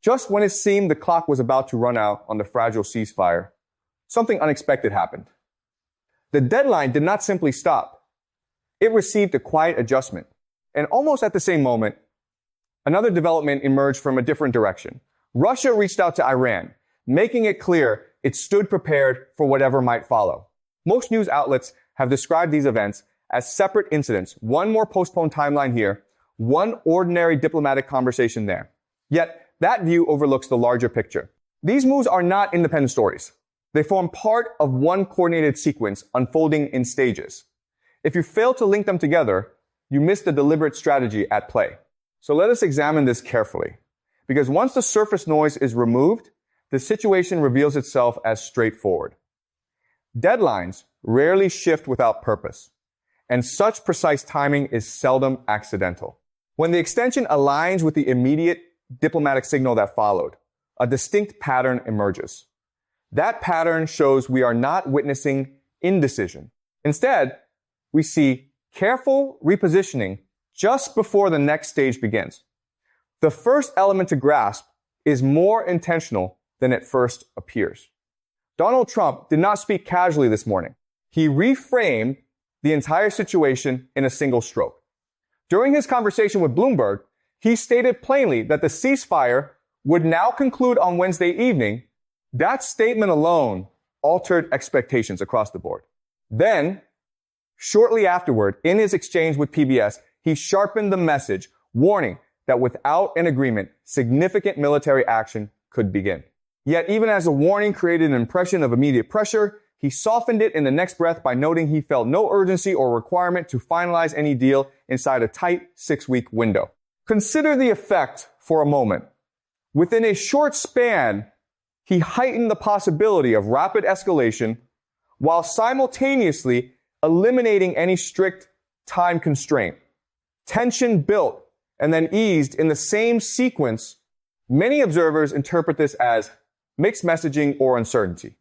Just when it seemed the clock was about to run out on the fragile ceasefire, something unexpected happened. The deadline did not simply stop. It received a quiet adjustment. And almost at the same moment, another development emerged from a different direction. Russia reached out to Iran, making it clear it stood prepared for whatever might follow. Most news outlets have described these events as separate incidents, one more postponed timeline here, one ordinary diplomatic conversation there. Yet, that view overlooks the larger picture. These moves are not independent stories. They form part of one coordinated sequence unfolding in stages. If you fail to link them together, you miss the deliberate strategy at play. So let us examine this carefully. Because once the surface noise is removed, the situation reveals itself as straightforward. Deadlines rarely shift without purpose, and such precise timing is seldom accidental. When the extension aligns with the immediate diplomatic signal that followed, a distinct pattern emerges. That pattern shows we are not witnessing indecision. Instead, we see careful repositioning just before the next stage begins. The first element to grasp is more intentional than it first appears. Donald Trump did not speak casually this morning. He reframed the entire situation in a single stroke. During his conversation with Bloomberg, he stated plainly that the ceasefire would now conclude on Wednesday evening. That statement alone altered expectations across the board. Then, shortly afterward, in his exchange with PBS, he sharpened the message, warning that without an agreement, significant military action could begin. Yet, even as the warning created an impression of immediate pressure, he softened it in the next breath by noting he felt no urgency or requirement to finalize any deal inside a tight 6-week window. Consider the effect for a moment. Within a short span, he heightened the possibility of rapid escalation while simultaneously eliminating any strict time constraint. Tension built and then eased in the same sequence. Many observers interpret this as mixed messaging or uncertainty.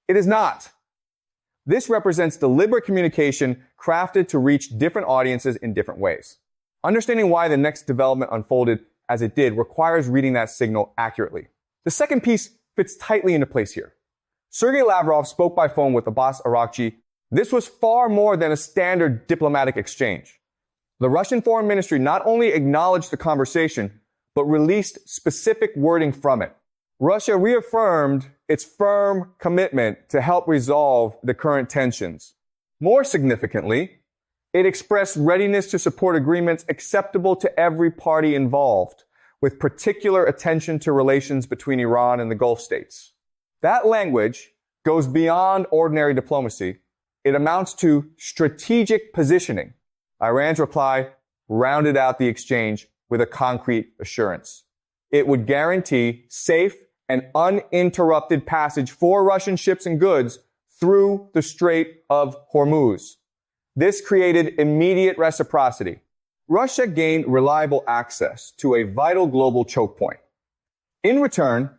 It is not. This represents deliberate communication crafted to reach different audiences in different ways. Understanding why the next development unfolded as it did requires reading that signal accurately. The second piece fits tightly into place here. Sergei Lavrov spoke by phone with Abbas Araghchi. This was far more than a standard diplomatic exchange. The Russian Foreign Ministry not only acknowledged the conversation, but released specific wording from it. Russia reaffirmed its firm commitment to help resolve the current tensions. More significantly, it expressed readiness to support agreements acceptable to every party involved, with particular attention to relations between Iran and the Gulf states. That language goes beyond ordinary diplomacy. It amounts to strategic positioning. Iran's reply rounded out the exchange with a concrete assurance. It would guarantee safe and uninterrupted passage for Russian ships and goods through the Strait of Hormuz. This created immediate reciprocity. Russia gained reliable access to a vital global choke point. In return,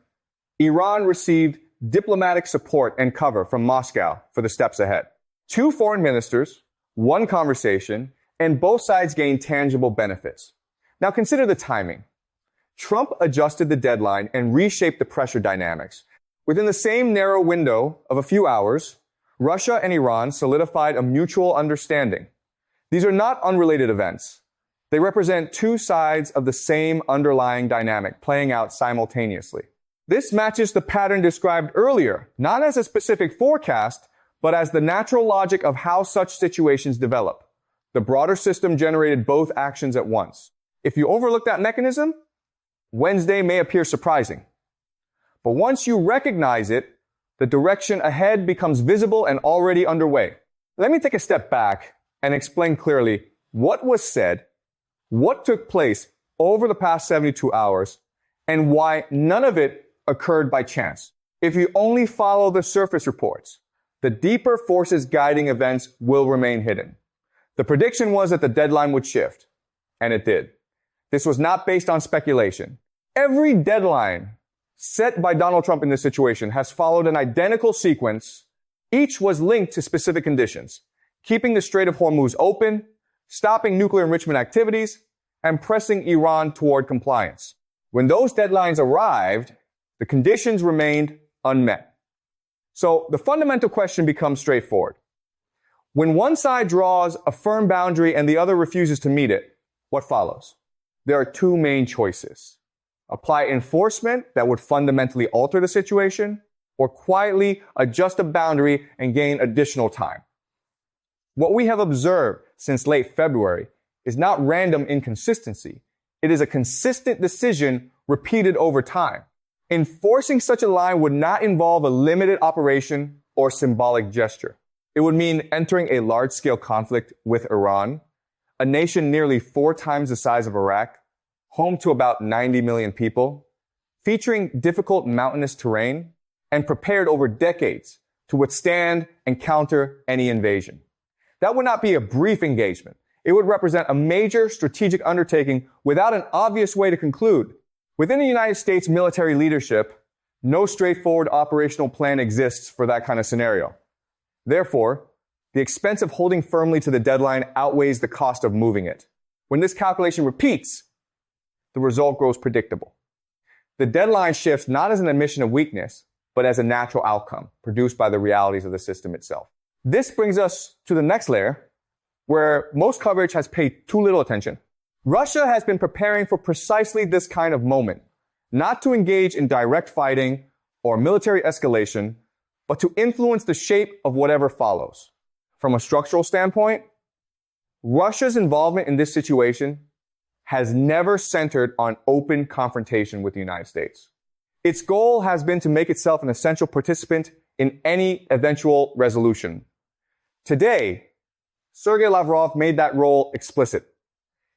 Iran received diplomatic support and cover from Moscow for the steps ahead. 2 foreign ministers, 1 conversation, and both sides gained tangible benefits. Now consider the timing. Trump adjusted the deadline and reshaped the pressure dynamics. Within the same narrow window of a few hours, Russia and Iran solidified a mutual understanding. These are not unrelated events. They represent 2 sides of the same underlying dynamic playing out simultaneously. This matches the pattern described earlier, not as a specific forecast, but as the natural logic of how such situations develop. The broader system generated both actions at once. If you overlook that mechanism, Wednesday may appear surprising. But once you recognize it, the direction ahead becomes visible and already underway. Let me take a step back and explain clearly what was said, what took place over the past 72 hours, and why none of it occurred by chance. If you only follow the surface reports, the deeper forces guiding events will remain hidden. The prediction was that the deadline would shift, and it did. This was not based on speculation. Every deadline set by Donald Trump in this situation has followed an identical sequence. Each was linked to specific conditions, keeping the Strait of Hormuz open, stopping nuclear enrichment activities, and pressing Iran toward compliance. When those deadlines arrived, the conditions remained unmet. So the fundamental question becomes straightforward. When one side draws a firm boundary and the other refuses to meet it, what follows? There are two main choices. Apply enforcement that would fundamentally alter the situation, or quietly adjust a boundary and gain additional time. What we have observed since late February is not random inconsistency. It is a consistent decision repeated over time. Enforcing such a line would not involve a limited operation or symbolic gesture. It would mean entering a large-scale conflict with Iran, a nation nearly 4 times the size of Iraq, home to about 90 million people, featuring difficult mountainous terrain, and prepared over decades to withstand and counter any invasion. That would not be a brief engagement. It would represent a major strategic undertaking without an obvious way to conclude. Within the United States military leadership, no straightforward operational plan exists for that kind of scenario. Therefore, the expense of holding firmly to the deadline outweighs the cost of moving it. When this calculation repeats, the result grows predictable. The deadline shifts not as an admission of weakness, but as a natural outcome produced by the realities of the system itself. This brings us to the next layer, where most coverage has paid too little attention. Russia has been preparing for precisely this kind of moment, not to engage in direct fighting or military escalation, but to influence the shape of whatever follows. From a structural standpoint, Russia's involvement in this situation has never centered on open confrontation with the United States. Its goal has been to make itself an essential participant in any eventual resolution. Today, Sergei Lavrov made that role explicit.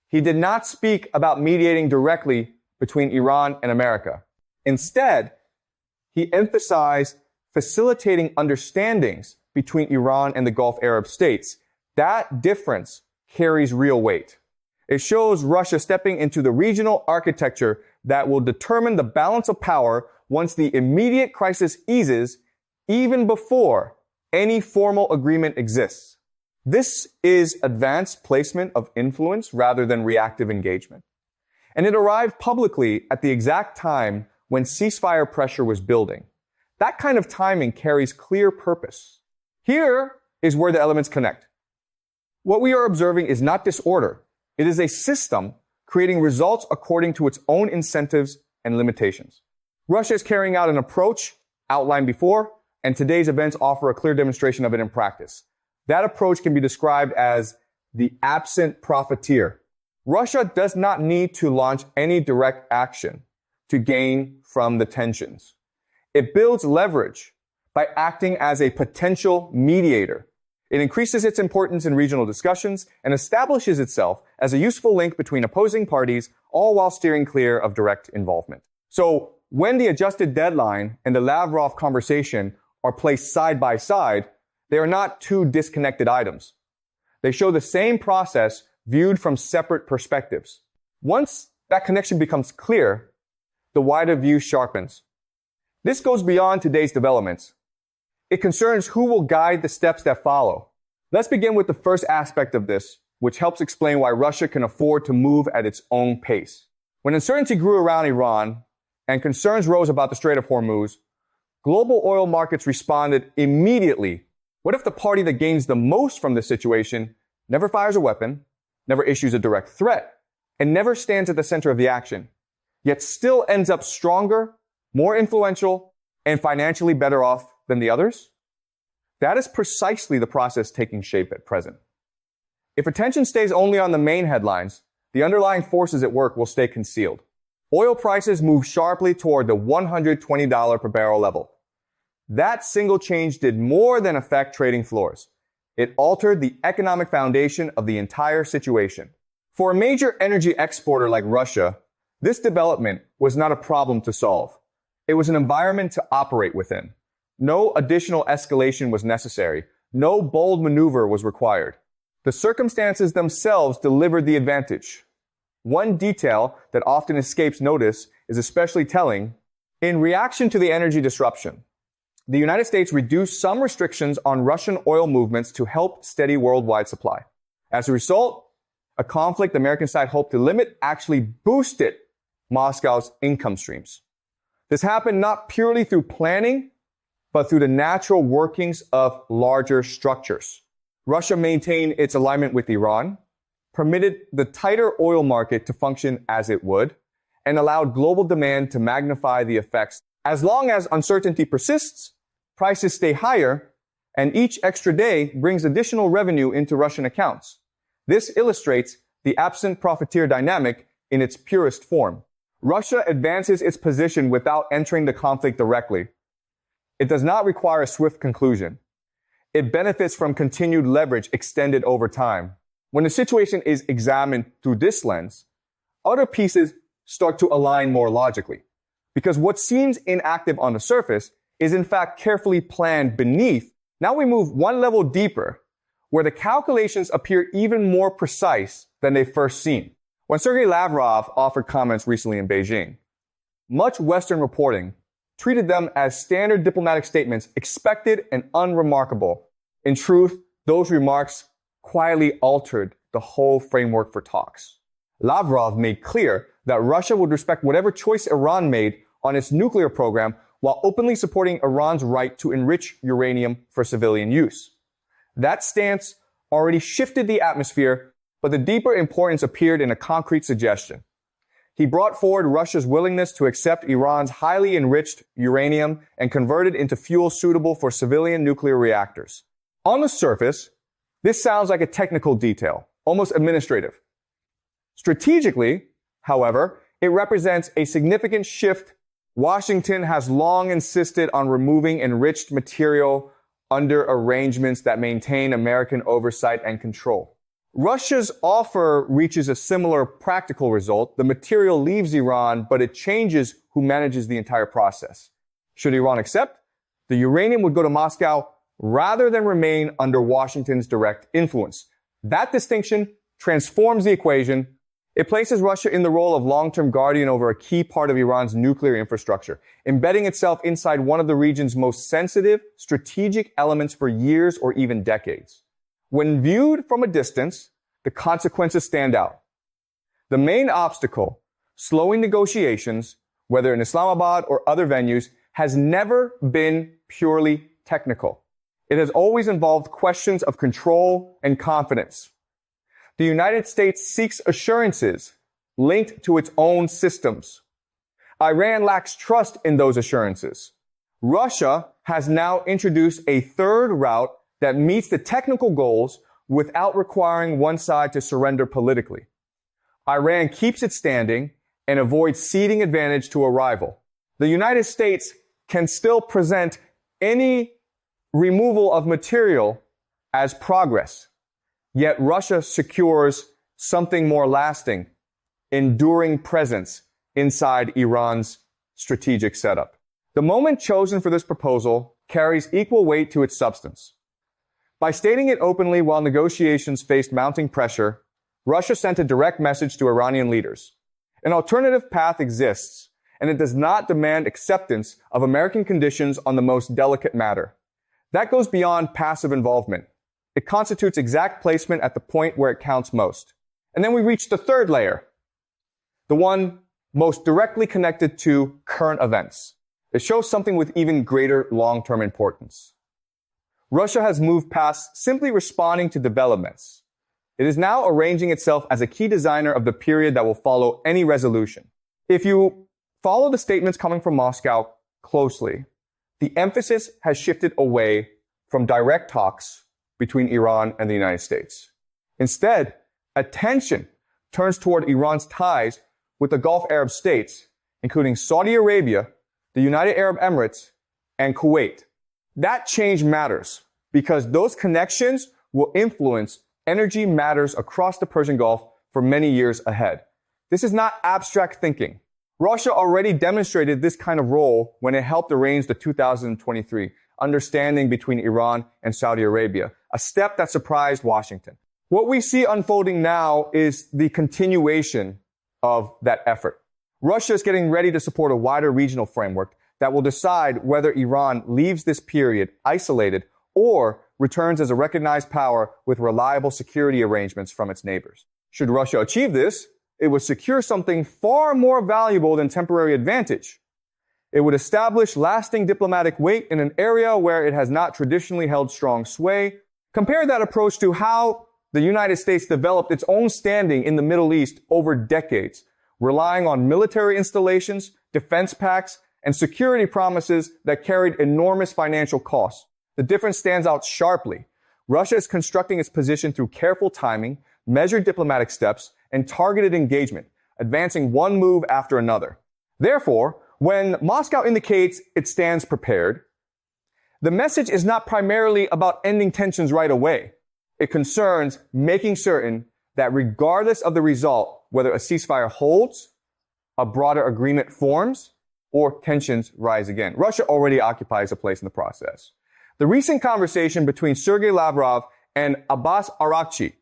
He did not speak about mediating directly between Iran and America. Instead, he emphasized facilitating understandings between Iran and the Gulf Arab states. That difference carries real weight. It shows Russia stepping into the regional architecture that will determine the balance of power once the immediate crisis eases, even before any formal agreement exists. This is advanced placement of influence rather than reactive engagement. And it arrived publicly at the exact time when ceasefire pressure was building. That kind of timing carries clear purpose. Here is where the elements connect. What we are observing is not disorder. It is a system creating results according to its own incentives and limitations. Russia is carrying out an approach outlined before, and today's events offer a clear demonstration of it in practice. That approach can be described as the absent profiteer. Russia does not need to launch any direct action to gain from the tensions. It builds leverage by acting as a potential mediator. It increases its importance in regional discussions and establishes itself as a useful link between opposing parties, all while steering clear of direct involvement. So when the adjusted deadline and the Lavrov conversation are placed side by side, they are not two disconnected items. They show the same process viewed from separate perspectives. Once that connection becomes clear, the wider view sharpens. This goes beyond today's developments. It concerns who will guide the steps that follow. Let's begin with the first aspect of this, which helps explain why Russia can afford to move at its own pace. When uncertainty grew around Iran and concerns rose about the Strait of Hormuz, global oil markets responded immediately. What if the party that gains the most from this situation never fires a weapon, never issues a direct threat, and never stands at the center of the action, yet still ends up stronger, more influential, and financially better off than the others? That is precisely the process taking shape at present. If attention stays only on the main headlines, the underlying forces at work will stay concealed. Oil prices move sharply toward the $120 per barrel level. That single change did more than affect trading floors. It altered the economic foundation of the entire situation. For a major energy exporter like Russia, this development was not a problem to solve. It was an environment to operate within. No additional escalation was necessary. No bold maneuver was required. The circumstances themselves delivered the advantage. One detail that often escapes notice is especially telling. In reaction to the energy disruption, the United States reduced some restrictions on Russian oil movements to help steady worldwide supply. As a result, a conflict the American side hoped to limit actually boosted Moscow's income streams. This happened not purely through planning, but through the natural workings of larger structures. Russia maintained its alignment with Iran, permitted the tighter oil market to function as it would, and allowed global demand to magnify the effects. As long as uncertainty persists, prices stay higher, and each extra day brings additional revenue into Russian accounts. This illustrates the absent profiteer dynamic in its purest form. Russia advances its position without entering the conflict directly. It does not require a swift conclusion. It benefits from continued leverage extended over time. When the situation is examined through this lens, other pieces start to align more logically. Because what seems inactive on the surface is in fact carefully planned beneath. Now we move one level deeper, where the calculations appear even more precise than they first seem. When Sergei Lavrov offered comments recently in Beijing, much Western reporting treated them as standard diplomatic statements, expected and unremarkable. In truth, those remarks quietly altered the whole framework for talks. Lavrov made clear that Russia would respect whatever choice Iran made on its nuclear program while openly supporting Iran's right to enrich uranium for civilian use. That stance already shifted the atmosphere, but the deeper importance appeared in a concrete suggestion. He brought forward Russia's willingness to accept Iran's highly enriched uranium and convert it into fuel suitable for civilian nuclear reactors. On the surface, this sounds like a technical detail, almost administrative. Strategically, however, it represents a significant shift. Washington has long insisted on removing enriched material under arrangements that maintain American oversight and control. Russia's offer reaches a similar practical result. The material leaves Iran, but it changes who manages the entire process. Should Iran accept, the uranium would go to Moscow rather than remain under Washington's direct influence. That distinction transforms the equation. It places Russia in the role of long-term guardian over a key part of Iran's nuclear infrastructure, embedding itself inside one of the region's most sensitive, strategic elements for years or even decades. When viewed from a distance, the consequences stand out. The main obstacle, slowing negotiations, whether in Islamabad or other venues, has never been purely technical. It has always involved questions of control and confidence. The United States seeks assurances linked to its own systems. Iran lacks trust in those assurances. Russia has now introduced a third route that meets the technical goals without requiring one side to surrender politically. Iran keeps it standing and avoids ceding advantage to a rival. The United States can still present any removal of material as progress. Yet Russia secures something more lasting, enduring presence inside Iran's strategic setup. The moment chosen for this proposal carries equal weight to its substance. By stating it openly while negotiations faced mounting pressure, Russia sent a direct message to Iranian leaders. An alternative path exists, and it does not demand acceptance of American conditions on the most delicate matter. That goes beyond passive involvement. It constitutes exact placement at the point where it counts most. And then we reach the third layer, the one most directly connected to current events. It shows something with even greater long-term importance. Russia has moved past simply responding to developments. It is now arranging itself as a key designer of the period that will follow any resolution. If you follow the statements coming from Moscow closely, the emphasis has shifted away from direct talks between Iran and the United States. Instead, attention turns toward Iran's ties with the Gulf Arab states, including Saudi Arabia, the United Arab Emirates, and Kuwait. That change matters because those connections will influence energy matters across the Persian Gulf for many years ahead. This is not abstract thinking. Russia already demonstrated this kind of role when it helped arrange the 2023 understanding between Iran and Saudi Arabia, a step that surprised Washington. What we see unfolding now is the continuation of that effort. Russia is getting ready to support a wider regional framework that will decide whether Iran leaves this period isolated or returns as a recognized power with reliable security arrangements from its neighbors. Should Russia achieve this, it would secure something far more valuable than temporary advantage. It would establish lasting diplomatic weight in an area where it has not traditionally held strong sway. Compare that approach to how the United States developed its own standing in the Middle East over decades, relying on military installations, defense pacts, and security promises that carried enormous financial costs. The difference stands out sharply. Russia is constructing its position through careful timing, measured diplomatic steps, and targeted engagement, advancing one move after another. Therefore, when Moscow indicates it stands prepared, the message is not primarily about ending tensions right away. It concerns making certain that regardless of the result, whether a ceasefire holds, a broader agreement forms, or tensions rise again. Russia already occupies a place in the process. The recent conversation between Sergei Lavrov and Abbas Araghchi,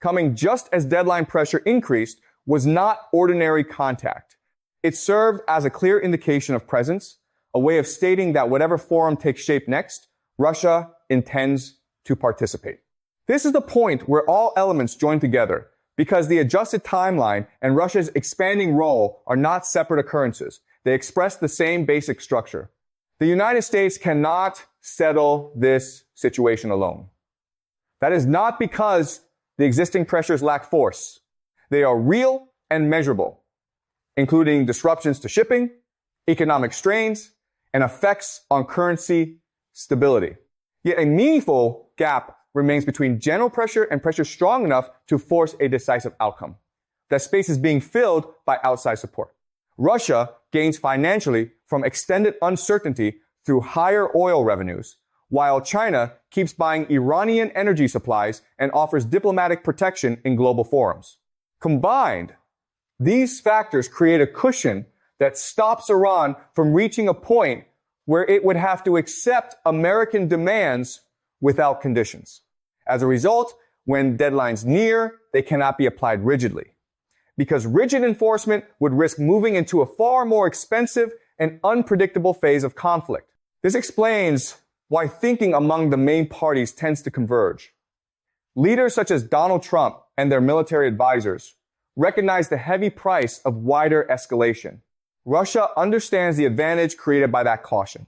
coming just as deadline pressure increased, was not ordinary contact. It served as a clear indication of presence, a way of stating that whatever forum takes shape next, Russia intends to participate. This is the point where all elements join together, because the adjusted timeline and Russia's expanding role are not separate occurrences. They express the same basic structure. The United States cannot settle this situation alone. That is not because the existing pressures lack force. They are real and measurable, including disruptions to shipping, economic strains, and effects on currency stability. Yet a meaningful gap remains between general pressure and pressure strong enough to force a decisive outcome. That space is being filled by outside support. Russia gains financially from extended uncertainty through higher oil revenues, while China keeps buying Iranian energy supplies and offers diplomatic protection in global forums. Combined, these factors create a cushion that stops Iran from reaching a point where it would have to accept American demands without conditions. As a result, when deadlines near, they cannot be applied rigidly, because rigid enforcement would risk moving into a far more expensive and unpredictable phase of conflict. This explains why thinking among the main parties tends to converge. Leaders such as Donald Trump and their military advisors recognize the heavy price of wider escalation. Russia understands the advantage created by that caution.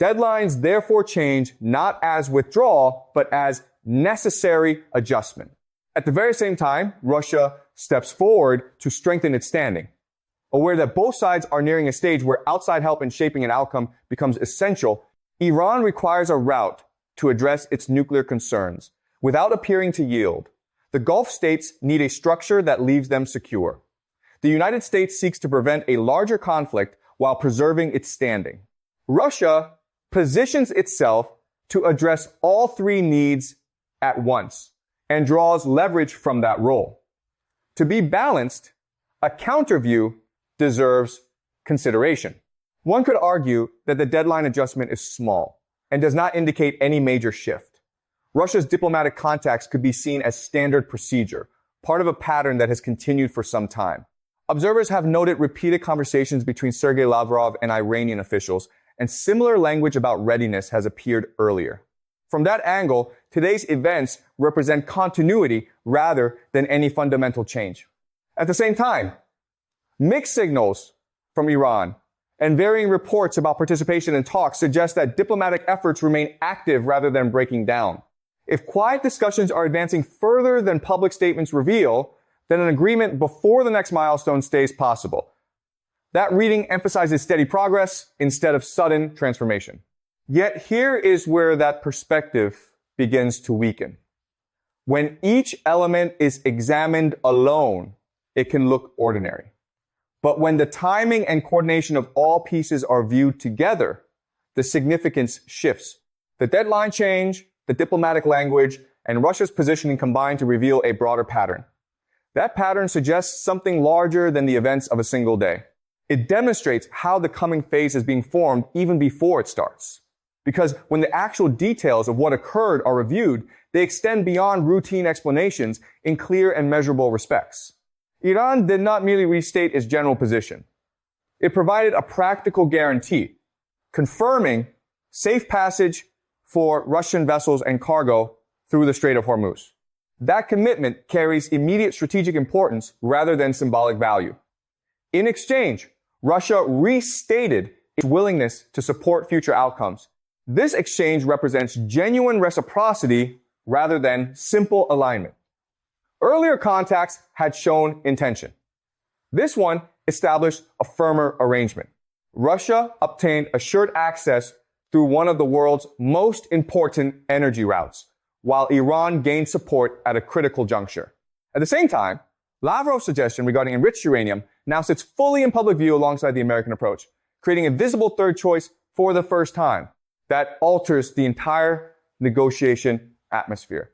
Deadlines therefore change not as withdrawal, but as necessary adjustment. At the very same time, Russia steps forward to strengthen its standing. Aware that both sides are nearing a stage where outside help in shaping an outcome becomes essential, Iran requires a route to address its nuclear concerns without appearing to yield. The Gulf states need a structure that leaves them secure. The United States seeks to prevent a larger conflict while preserving its standing. Russia positions itself to address all three needs at once and draws leverage from that role. To be balanced, a counter view deserves consideration. One could argue that the deadline adjustment is small and does not indicate any major shift. Russia's diplomatic contacts could be seen as standard procedure, part of a pattern that has continued for some time. Observers have noted repeated conversations between Sergei Lavrov and Iranian officials, and similar language about readiness has appeared earlier. From that angle, today's events represent continuity rather than any fundamental change. At the same time, mixed signals from Iran and varying reports about participation in talks suggest that diplomatic efforts remain active rather than breaking down. If quiet discussions are advancing further than public statements reveal, then an agreement before the next milestone stays possible. That reading emphasizes steady progress instead of sudden transformation. Yet here is where that perspective begins to weaken. When each element is examined alone, it can look ordinary. But when the timing and coordination of all pieces are viewed together, the significance shifts. The deadline change, the diplomatic language, and Russia's positioning combine to reveal a broader pattern. That pattern suggests something larger than the events of a single day. It demonstrates how the coming phase is being formed even before it starts. Because when the actual details of what occurred are reviewed, they extend beyond routine explanations in clear and measurable respects. Iran did not merely restate its general position. It provided a practical guarantee, confirming safe passage for Russian vessels and cargo through the Strait of Hormuz. That commitment carries immediate strategic importance rather than symbolic value. In exchange, Russia restated its willingness to support future outcomes. This exchange represents genuine reciprocity rather than simple alignment. Earlier contacts had shown intention. This one established a firmer arrangement. Russia obtained assured access through one of the world's most important energy routes, while Iran gained support at a critical juncture. At the same time, Lavrov's suggestion regarding enriched uranium now sits fully in public view alongside the American approach, creating a visible third choice for the first time that alters the entire negotiation atmosphere.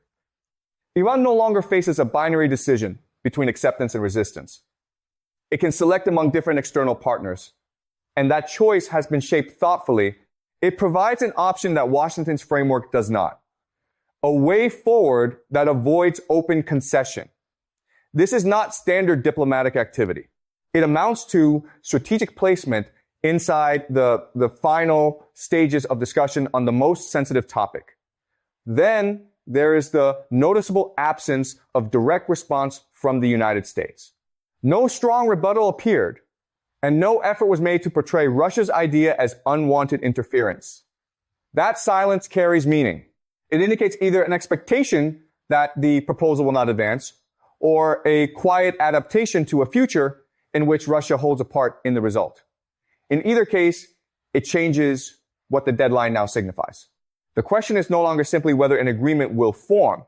Iran no longer faces a binary decision between acceptance and resistance. It can select among different external partners, and that choice has been shaped thoughtfully. It provides an option that Washington's framework does not. A way forward that avoids open concession. This is not standard diplomatic activity. It amounts to strategic placement inside the final stages of discussion on the most sensitive topic. Then there is the noticeable absence of direct response from the United States. No strong rebuttal appeared, and no effort was made to portray Russia's idea as unwanted interference. That silence carries meaning. It indicates either an expectation that the proposal will not advance, or a quiet adaptation to a future in which Russia holds a part in the result. In either case, it changes what the deadline now signifies. The question is no longer simply whether an agreement will form.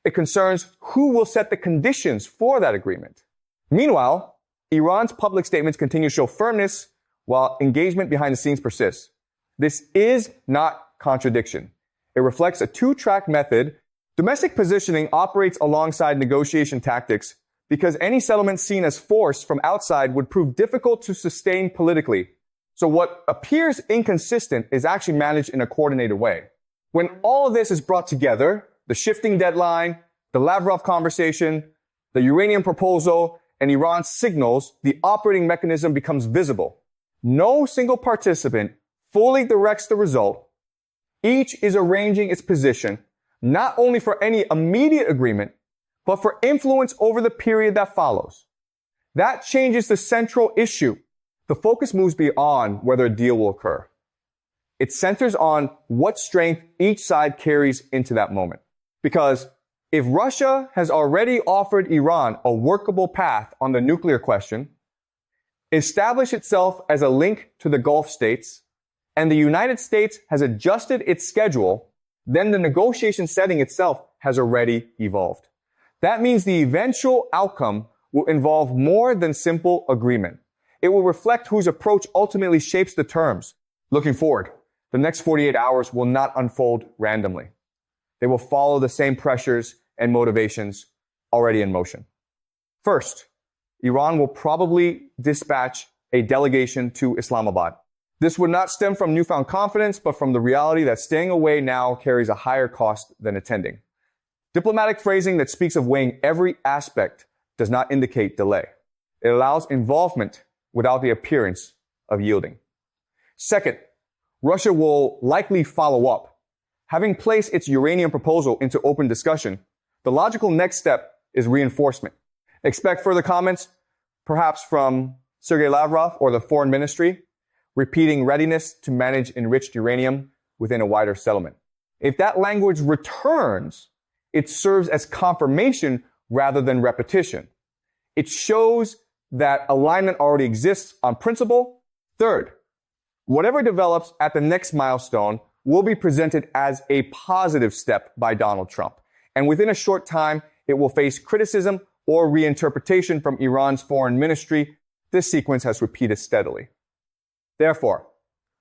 It concerns who will set the conditions for that agreement. Meanwhile, Iran's public statements continue to show firmness while engagement behind the scenes persists. This is not contradiction. It reflects a two-track method. Domestic positioning operates alongside negotiation tactics because any settlement seen as force from outside would prove difficult to sustain politically. So what appears inconsistent is actually managed in a coordinated way. When all of this is brought together, the shifting deadline, the Lavrov conversation, the uranium proposal, and Iran's signals, the operating mechanism becomes visible. No single participant fully directs the result. Each is arranging its position, not only for any immediate agreement, but for influence over the period that follows. That changes the central issue. The focus moves beyond whether a deal will occur. It centers on what strength each side carries into that moment. Because if Russia has already offered Iran a workable path on the nuclear question, established itself as a link to the Gulf states, and the United States has adjusted its schedule, then the negotiation setting itself has already evolved. That means the eventual outcome will involve more than simple agreement. It will reflect whose approach ultimately shapes the terms. Looking forward, the next 48 hours will not unfold randomly. They will follow the same pressures and motivations already in motion. First, Iran will probably dispatch a delegation to Islamabad. This would not stem from newfound confidence, but from the reality that staying away now carries a higher cost than attending. Diplomatic phrasing that speaks of weighing every aspect does not indicate delay. It allows involvement without the appearance of yielding. Second, Russia will likely follow up. Having placed its uranium proposal into open discussion, the logical next step is reinforcement. Expect further comments, perhaps from Sergei Lavrov or the Foreign Ministry, repeating readiness to manage enriched uranium within a wider settlement. If that language returns, it serves as confirmation rather than repetition. It shows that alignment already exists on principle. Third, whatever develops at the next milestone will be presented as a positive step by Donald Trump. And within a short time, it will face criticism or reinterpretation from Iran's foreign ministry. This sequence has repeated steadily. Therefore,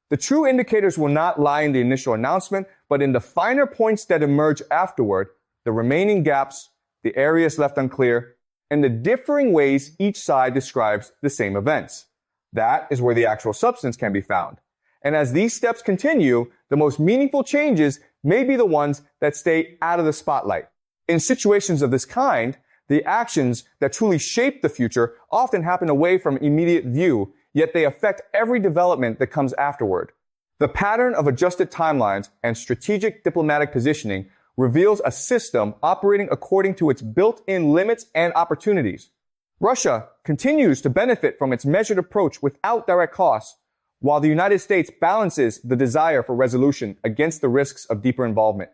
the true indicators will not lie in the initial announcement, but in the finer points that emerge afterward, the remaining gaps, the areas left unclear, and the differing ways each side describes the same events. That is where the actual substance can be found. And as these steps continue, the most meaningful changes may be the ones that stay out of the spotlight. In situations of this kind, the actions that truly shape the future often happen away from immediate view, yet they affect every development that comes afterward. The pattern of adjusted timelines and strategic diplomatic positioning reveals a system operating according to its built-in limits and opportunities. Russia continues to benefit from its measured approach without direct costs, while the United States balances the desire for resolution against the risks of deeper involvement.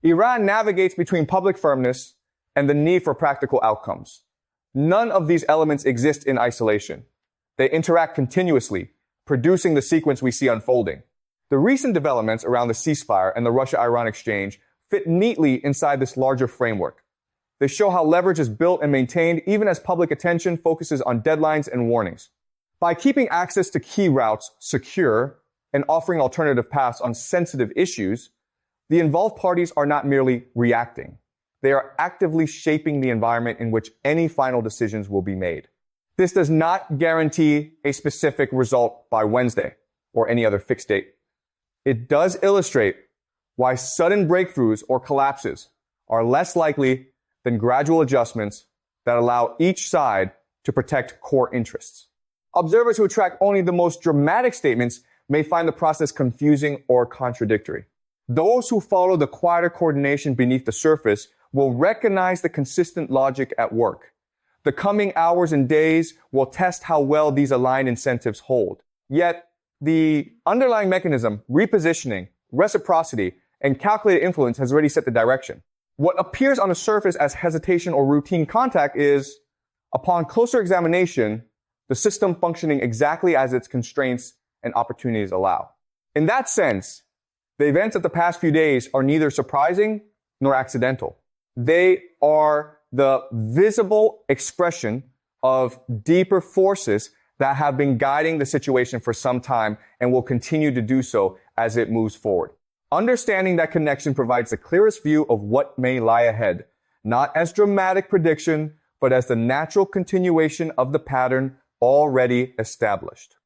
Iran navigates between public firmness and the need for practical outcomes. None of these elements exist in isolation. They interact continuously, producing the sequence we see unfolding. The recent developments around the ceasefire and the Russia-Iran exchange fit neatly inside this larger framework. They show how leverage is built and maintained even as public attention focuses on deadlines and warnings. By keeping access to key routes secure and offering alternative paths on sensitive issues, the involved parties are not merely reacting. They are actively shaping the environment in which any final decisions will be made. This does not guarantee a specific result by Wednesday or any other fixed date. It does illustrate why sudden breakthroughs or collapses are less likely than gradual adjustments that allow each side to protect core interests. Observers who track only the most dramatic statements may find the process confusing or contradictory. Those who follow the quieter coordination beneath the surface will recognize the consistent logic at work. The coming hours and days will test how well these aligned incentives hold. Yet, the underlying mechanism, repositioning, reciprocity, and calculated influence has already set the direction. What appears on the surface as hesitation or routine contact is, upon closer examination, the system functioning exactly as its constraints and opportunities allow. In that sense, the events of the past few days are neither surprising nor accidental. They are the visible expression of deeper forces that have been guiding the situation for some time and will continue to do so as it moves forward. Understanding that connection provides the clearest view of what may lie ahead, not as dramatic prediction, but as the natural continuation of the pattern already established.